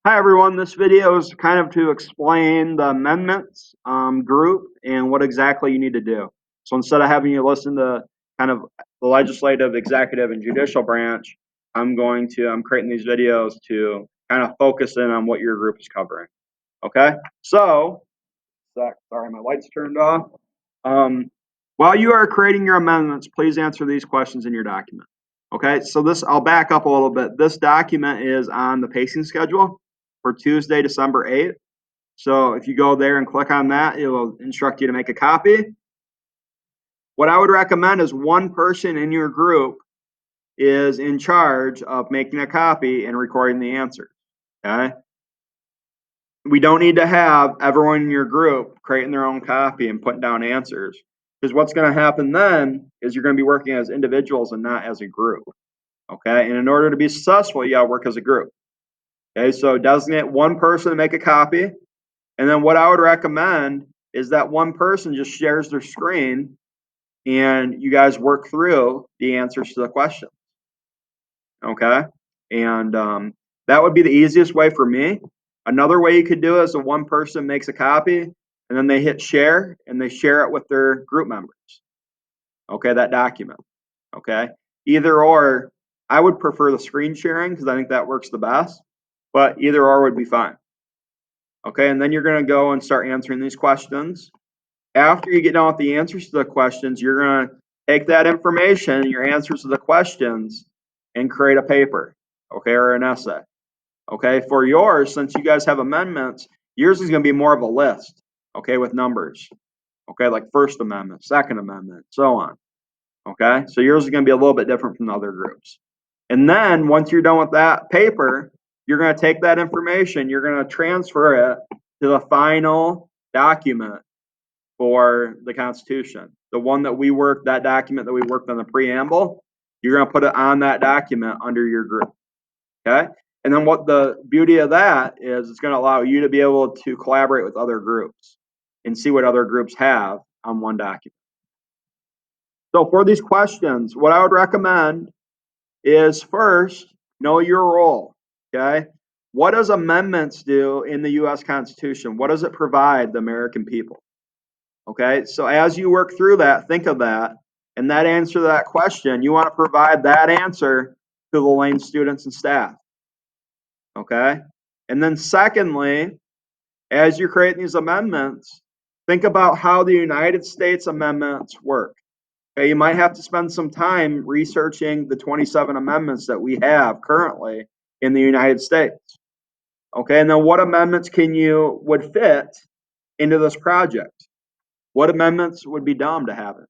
Hi everyone, this video is kind of to explain the amendments group and what exactly you need to do. So instead of having you listen to kind of the legislative, executive, and judicial branch, I'm creating these videos to kind of focus in on what your group is covering. Okay, so, sorry, my light's turned off. While you are creating your amendments, please answer these questions in your document. Okay, so I'll back up a little bit. This document is on the pacing schedule for Tuesday, December 8th. So if you go there and click on that, it will instruct you to make a copy. What I would recommend is one person in your group is in charge of making a copy and recording the answers. Okay? We don't need to have everyone in your group creating their own copy and putting down answers. Because what's going to happen then is you're going to be working as individuals and not as a group. Okay? And in order to be successful, you got to work as a group. Okay, so designate one person to make a copy. And then what I would recommend is that one person just shares their screen and you guys work through the answers to the question. Okay? And that would be the easiest way for me. Another way you could do it is one person makes a copy and then they hit share and they share it with their group members. Okay, that document. Okay? Either or, I would prefer the screen sharing because I think that works the best, but either or would be fine. Okay, and then you're going to go and start answering these questions. After you get done with the answers to the questions, you're going to take that information, your answers to the questions, and create a paper, okay, or an essay. Okay, for yours, since you guys have amendments, yours is going to be more of a list, okay, with numbers, okay, like First Amendment, Second Amendment, so on. Okay, so yours is going to be a little bit different from the other groups. And then once you're done with that paper, you're going to take that information, you're going to transfer it to the final document for the Constitution. The one that that document that we worked on the preamble, you're going to put it on that document under your group. Okay? And then what the beauty of that is, it's going to allow you to be able to collaborate with other groups and see what other groups have on one document. So for these questions, what I would recommend is first, know your role. Okay? What does amendments do in the U.S. Constitution? What does it provide the American people? Okay, so as you work through that, think of that, and that answer to that question, you want to provide that answer to the Lane students and staff. Okay, and then secondly, as you're creating these amendments, think about how the United States amendments work. Okay, you might have to spend some time researching the 27 amendments that we have currently in the United States. Okay, and then what amendments would fit into this project? What amendments would be dumb to have it?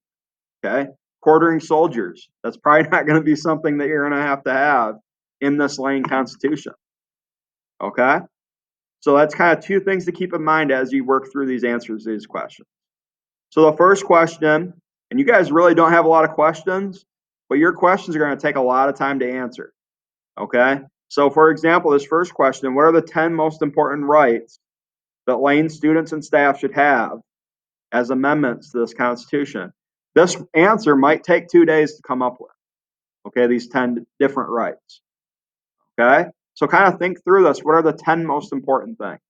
Okay, quartering soldiers. That's probably not going to be something that you're going to have in this Lane Constitution. Okay, so that's kind of two things to keep in mind as you work through these answers to these questions. So the first question, and you guys really don't have a lot of questions, but your questions are going to take a lot of time to answer. Okay, so for example, this first question: what are the 10 most important rights that Lane students and staff should have as amendments to this Constitution? This answer might take 2 days to come up with. Okay, these 10 different rights. Okay, so kind of think through this. What are the 10 most important things?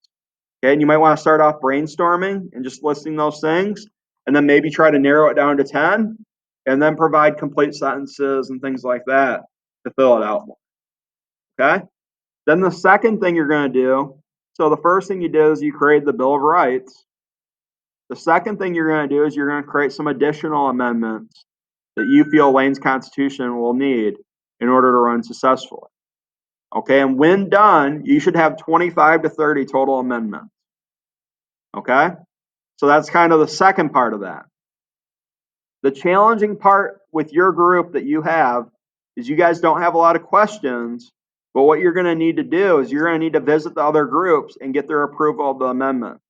Okay, and you might want to start off brainstorming and just listing those things, and then maybe try to narrow it down to 10, and then provide complete sentences and things like that to fill it out more. Okay, then the second thing you're going to do, so the first thing you did is you create the Bill of Rights. The second thing you're going to do is you're going to create some additional amendments that you feel Lane's Constitution will need in order to run successfully. Okay, and when done, you should have 25 to 30 total amendments. Okay, so that's kind of the second part of that. The challenging part with your group that you have is you guys don't have a lot of questions, but what you're going to need to do is you're going to need to visit the other groups and get their approval of the amendment.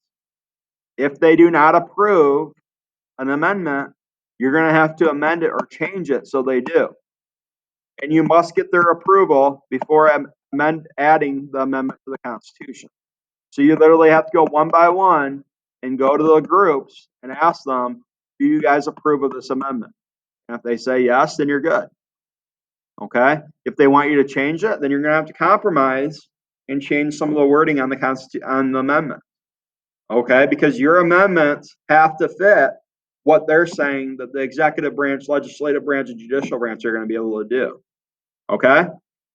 If they do not approve an amendment, you're going to have to amend it or change it so they do. And you must get their approval before adding the amendment to the Constitution. So you literally have to go one by one and go to the groups and ask them, do you guys approve of this amendment? And if they say yes, then you're good. Okay? If they want you to change it, then you're going to have to compromise and change some of the wording on the amendment. Okay, because your amendments have to fit what they're saying that the executive branch, legislative branch, and judicial branch are going to be able to do. Okay,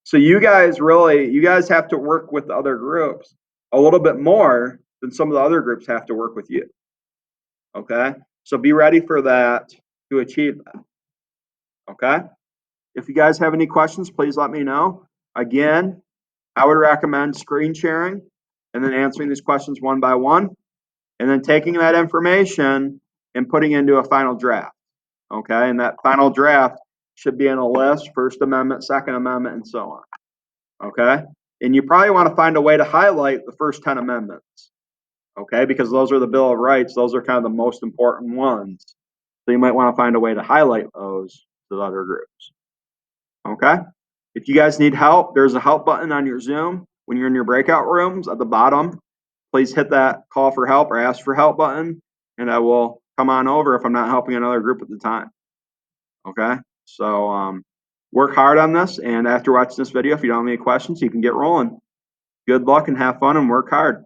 so you guys have to work with the other groups a little bit more than some of the other groups have to work with you. Okay, so be ready for that to achieve that. Okay, if you guys have any questions, please let me know. Again, I would recommend screen sharing and then answering these questions one by one, and then taking that information and putting into a final draft. Okay, and that final draft should be in a list, First Amendment, Second Amendment, and so on. Okay, and you probably want to find a way to highlight the first 10 amendments. Okay, because those are the Bill of Rights, those are kind of the most important ones. So you might want to find a way to highlight those to the other groups. Okay, if you guys need help, there's a help button on your Zoom when you're in your breakout rooms at the bottom. Please hit that call for help or ask for help button, and I will come on over if I'm not helping another group at the time. Okay, so work hard on this, and after watching this video, if you don't have any questions, you can get rolling. Good luck and have fun and work hard.